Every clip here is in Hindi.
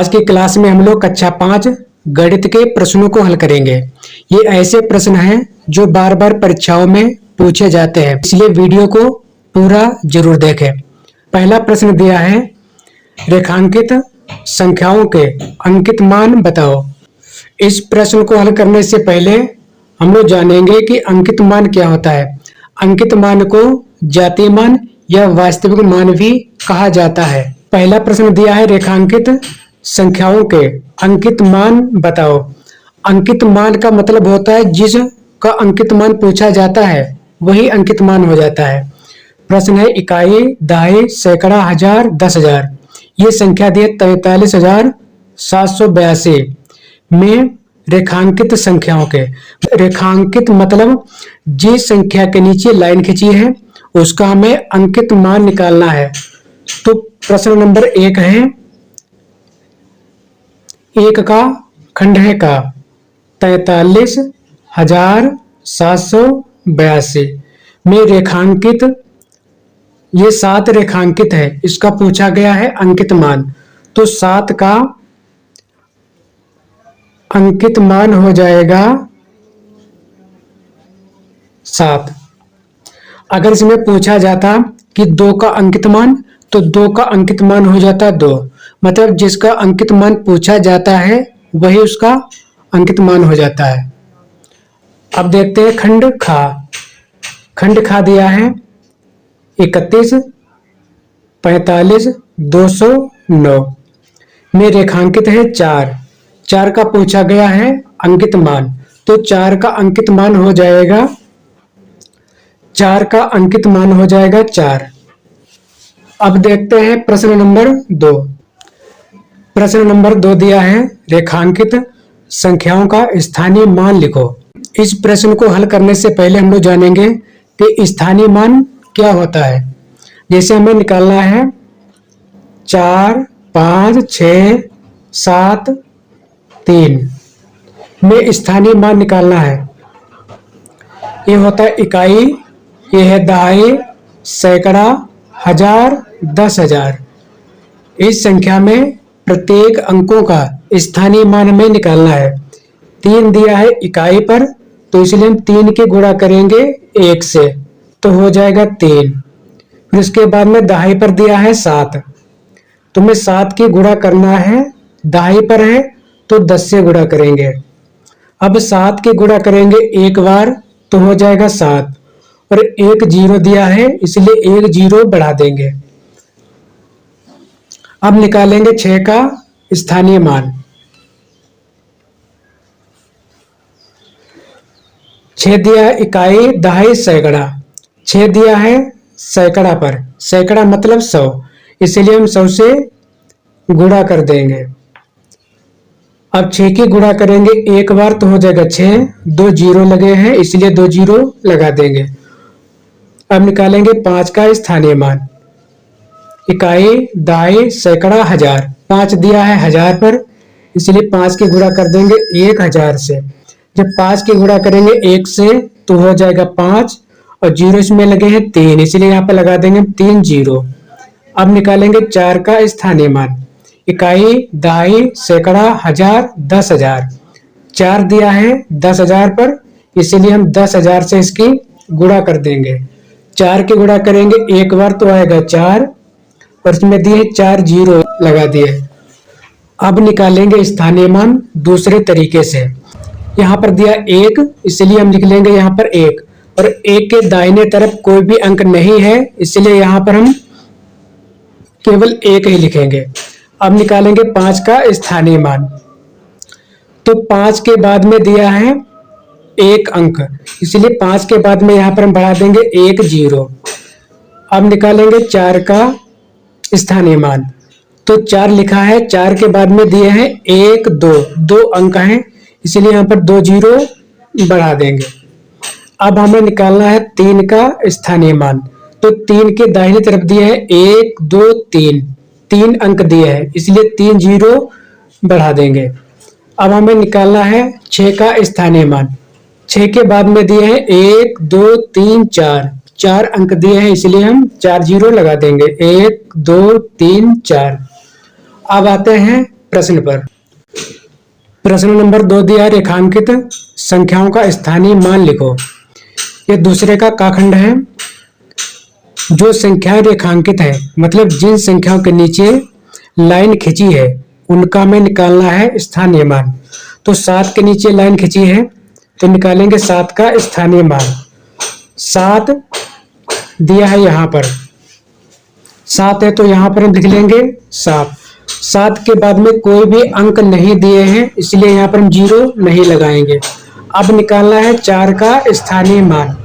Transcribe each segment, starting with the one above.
आज की क्लास में हम लोग कक्षा 5 गणित के प्रश्नों को हल करेंगे। ये ऐसे प्रश्न हैं जो बार बार परीक्षाओं में पूछे जाते हैं, इसलिए वीडियो को पूरा जरूर देखें। पहला प्रश्न दिया है, रेखांकित संख्याओं के अंकित मान बताओ। इस प्रश्न को हल करने से पहले हम लोग जानेंगे कि अंकित मान क्या होता है। अंकित मान को जातीय मान या वास्तविक मान भी कहा जाता है। पहला प्रश्न दिया है, रेखांकित संख्याओं के अंकित मान बताओ। अंकित मान का मतलब होता है जिस का अंकित मान पूछा जाता है वही अंकित मान हो जाता है। प्रश्न है, इकाई, दहाई, सैकड़ा, हजार, 10,000। ये संख्या दी है 43,782 में रेखांकित संख्याओं के। रेखांकित मतलब जिस संख्या के नीचे लाइन खींची है उसका हमें अंकित मान निकालना है। तो प्रश्न नंबर 1 है, 1 का खंड है का 43,782 में रेखांकित, ये 7 रेखांकित है, इसका पूछा गया है अंकित मान। तो 7 का अंकित मान हो जाएगा 7। अगर इसमें पूछा जाता कि 2 का अंकित मान, तो 2 का अंकित मान हो जाता 2। मतलब जिसका अंकित मान पूछा जाता है वही उसका अंकित मान हो जाता है। अब देखते हैं खंड खा। खंड खा दिया है 31, 45, 209 में रेखांकित है 4। 4 का पूछा गया है अंकित मान, तो 4 का अंकित मान हो जाएगा 4 का अंकित मान हो जाएगा 4। अब देखते हैं प्रश्न नंबर 2। प्रश्न नंबर 2 दिया है, रेखांकित संख्याओं का स्थानीय मान लिखो। इस प्रश्न को हल करने से पहले हम लोग जानेंगे कि स्थानीय मान क्या होता है। जैसे हमें निकालना है 4, 5, 6, 7, 3 में स्थानीय मान निकालना है। ये होता है इकाई, ये है दहाई, सैकड़ा, हजार, 10,000। इस संख्या में प्रत्येक अंकों का स्थानीय मान हमें निकालना है। 3 दिया है इकाई पर, तो इसलिए हम 3 के गुणा करेंगे 1 से, तो हो जाएगा 3। फिर उसके बाद में दहाई पर दिया है 7, तो हमें 7 की गुणा करना है। दहाई पर है तो 10 से गुणा करेंगे। अब 7 के गुणा करेंगे एक बार तो हो जाएगा 7, और एक 0 दिया है इसलिए एक 0 बढ़ा देंगे। अब निकालेंगे 6 का स्थानीय मान। 6 दिया है इकाई, दहाई, सैकड़ा। 6 दिया है सैकड़ा पर, सैकड़ा मतलब 100, इसलिए हम 100 से गुणा कर देंगे। अब 6 की गुणा करेंगे एक बार तो हो जाएगा 6, 2 0 लगे हैं इसलिए 2 0 लगा देंगे। अब निकालेंगे 5 का स्थानीय मान। इकाई, दहाई, सैकड़ा, हजार। 5 दिया है हजार पर, इसलिए 5 की गुणा कर देंगे 1000 से। जब 5 की गुणा करेंगे 1 से तो हो जाएगा 5, और 0 इसमें लगे हैं 3, इसलिए यहाँ पर लगा देंगे 3 0। अब निकालेंगे 4 का स्थानीय मान। इकाई, दहाई, सैकड़ा, हजार, 10,000। 4 दिया है 10,000 पर, इसलिए हम 10,000 से इसकी गुणा कर देंगे। 4 की गुणा करेंगे एक बार तो आएगा 4, और इसमें दिए 4 0 लगा दिए। अब निकालेंगे स्थानीय मान दूसरे तरीके से। यहाँ पर दिया 1, इसलिए हम लिख लेंगे यहाँ पर 1, और 1 के दाहिने तरफ कोई भी अंक नहीं है इसलिए यहाँ पर हम केवल 1 ही लिखेंगे। अब निकालेंगे 5 का स्थानीय मान। तो 5 के बाद में दिया है 1 अंक, इसलिए 5 के बाद में यहाँ पर हम बढ़ा देंगे 1 0। अब निकालेंगे 4 का स्थानीय मान। तो 4 लिखा है, 4 के बाद में दिए हैं 1 2, 2 अंक हैं इसलिए यहाँ पर 2 0 बढ़ा देंगे। अब हमें निकालना है 3 का स्थानीय मान। तो 3 के दाहिने तरफ दिए हैं 1 2 3, 3 अंक दिए हैं इसलिए 3 0 बढ़ा देंगे। अब हमें निकालना है 6 का स्थानीय मान। 6 के बाद में दिए हैं 1 2 3 4, 4 अंक दिए हैं इसलिए हम 4 0 लगा देंगे, 1 2 3 4। अब आते हैं प्रश्न पर। प्रश्न नंबर 2 दिया है, रेखांकित संख्याओं का स्थानीय मान लिखो। ये दूसरे का काखंड है। जो संख्याएं रेखांकित है मतलब जिन संख्याओं के नीचे लाइन खींची है उनका हमें निकालना है स्थानीय मान। तो 7 के नीचे लाइन खींची है तो निकालेंगे 7 का स्थानीय मान। 7 दिया है यहाँ पर, 7 है तो यहाँ पर हम लिख लेंगे 7। 7 के बाद में कोई भी अंक नहीं दिए हैं इसलिए यहाँ पर हम 0 नहीं लगाएंगे। अब निकालना है 4 का स्थानीय मान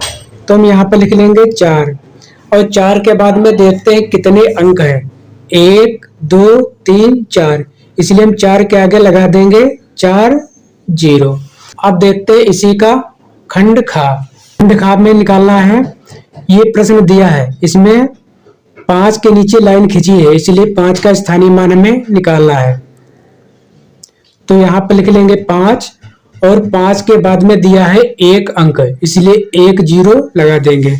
तो हम यहाँ पर लिख लेंगे 4 और 4 के बाद में देखते हैं कितने अंक है। 1 2 3 4 इसलिए हम 4 के आगे लगा देंगे 4 0। अब देखते हैं इसी का खंड खा। खंड खा में निकालना है। ये प्रश्न दिया है, इसमें 5 के नीचे लाइन खींची है इसलिए 5 का स्थानीय मान हमें निकालना है। तो यहाँ पर लिख लेंगे 5 और 5 के बाद में दिया है 1 अंक इसलिए 1 0 लगा देंगे।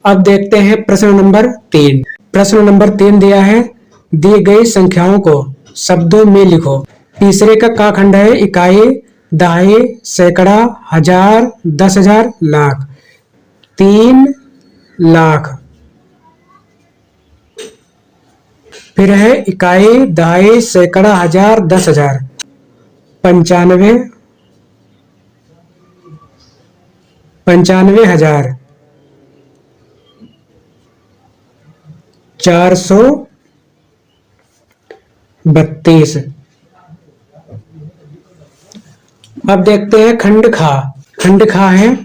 अब देखते हैं प्रश्न नंबर 3। प्रश्न नंबर 3 दिया है, दी गई संख्याओं को शब्दों में लिखो। तीसरे का का खंड है, इकाई, दहाई, सैकड़ा, हजार, 10,000, लाख। 3 लाख। फिर है इकाई, दहाई, सैकड़ा, हजार, 10,000। 95 95,000। 432। अब देखते हैं खंड खा। खंड खा है,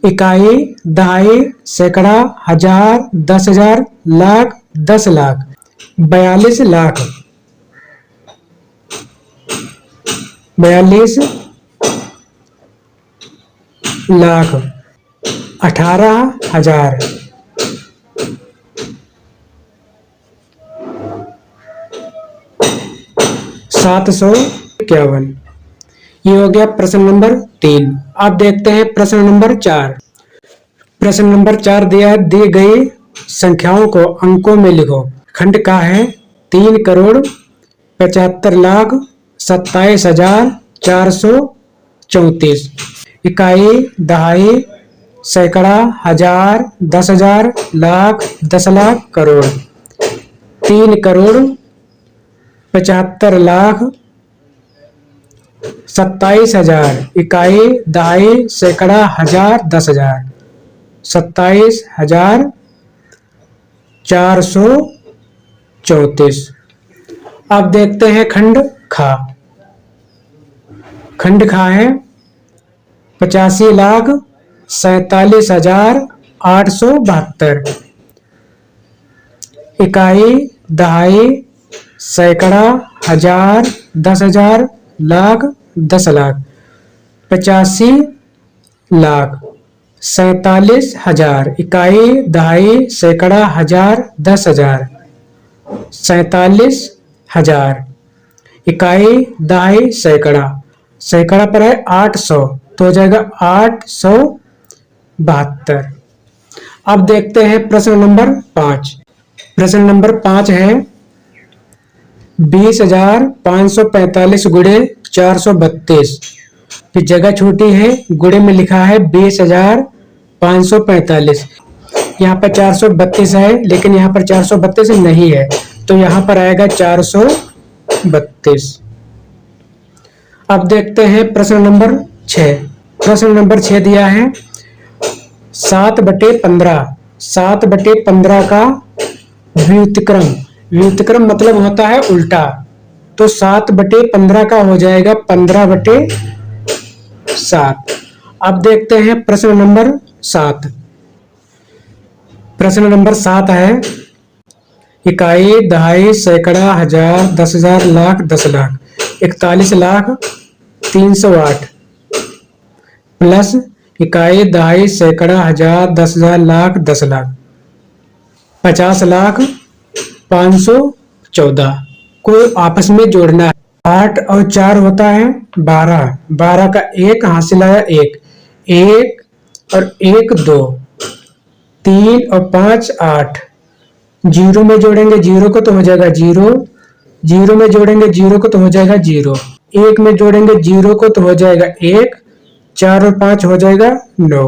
इकाई, दहाई, सैकड़ा, हजार, 10,000, लाख, 10 लाख। 42 लाख। 42 लाख। 18,000। 751। ये हो गया प्रश्न नंबर 3। अब देखते हैं प्रश्न नंबर 4। प्रश्न नंबर 4 दिया है, दी गई संख्याओं को अंकों में लिखो। खंड का है, 3,75,27,434। इकाई, दहाई, सैकड़ा, हजार, 10,000, लाख, 10 लाख, करोड़। 3,75,27,000। इकाई, दहाई, सैकड़ा, हजार, 10,000। 27,434। अब देखते हैं खंड खा। खंड खा है, 85,47,872। इकाई, दहाई, सैकड़ा, हजार, 10,000, लाख, 10 लाख। 85 लाख। 47,000। इकाई, दहाई, सैकड़ा, हजार, 10,000। 47,000। इकाई, दहाई, सैकड़ा। सैकड़ा पर है 800 तो हो जाएगा 872। अब देखते हैं प्रश्न नंबर 5। प्रश्न नंबर 5 है, 20,545 गुणे 432। फिर जगह छोटी है, गुणे में लिखा है 20,545। यहाँ पर 432 है लेकिन यहाँ पर 432 नहीं है तो यहाँ पर आएगा 432। अब देखते हैं प्रश्न नंबर 6। प्रश्न नंबर 6 दिया है, 7/15। 7/15 का व्युत्क्रम। व्युत्क्रम मतलब होता है उल्टा, तो 7/15 का हो जाएगा 15/7। अब देखते हैं प्रश्न नंबर 7। प्रश्न नंबर 7 है, इकाई, दहाई, सैकड़ा, हजार, 10,000, लाख, 10 लाख। 41,308 प्लस इकाई, दहाई, सैकड़ा, हजार, 10,000, लाख, 10 लाख। 50,514 को आपस में जोड़ना है। 8 और 4 होता है 12। 12 का 1 हासिल आया 1 और 1 2। 3 और 5 8। 0 में जोड़ेंगे 0 को तो हो जाएगा 0 जीरो में जोड़ेंगे जीरो को तो हो जाएगा जीरो, एक में जोड़ेंगे जीरो को तो हो जाएगा एक, चार और पांच हो जाएगा 9।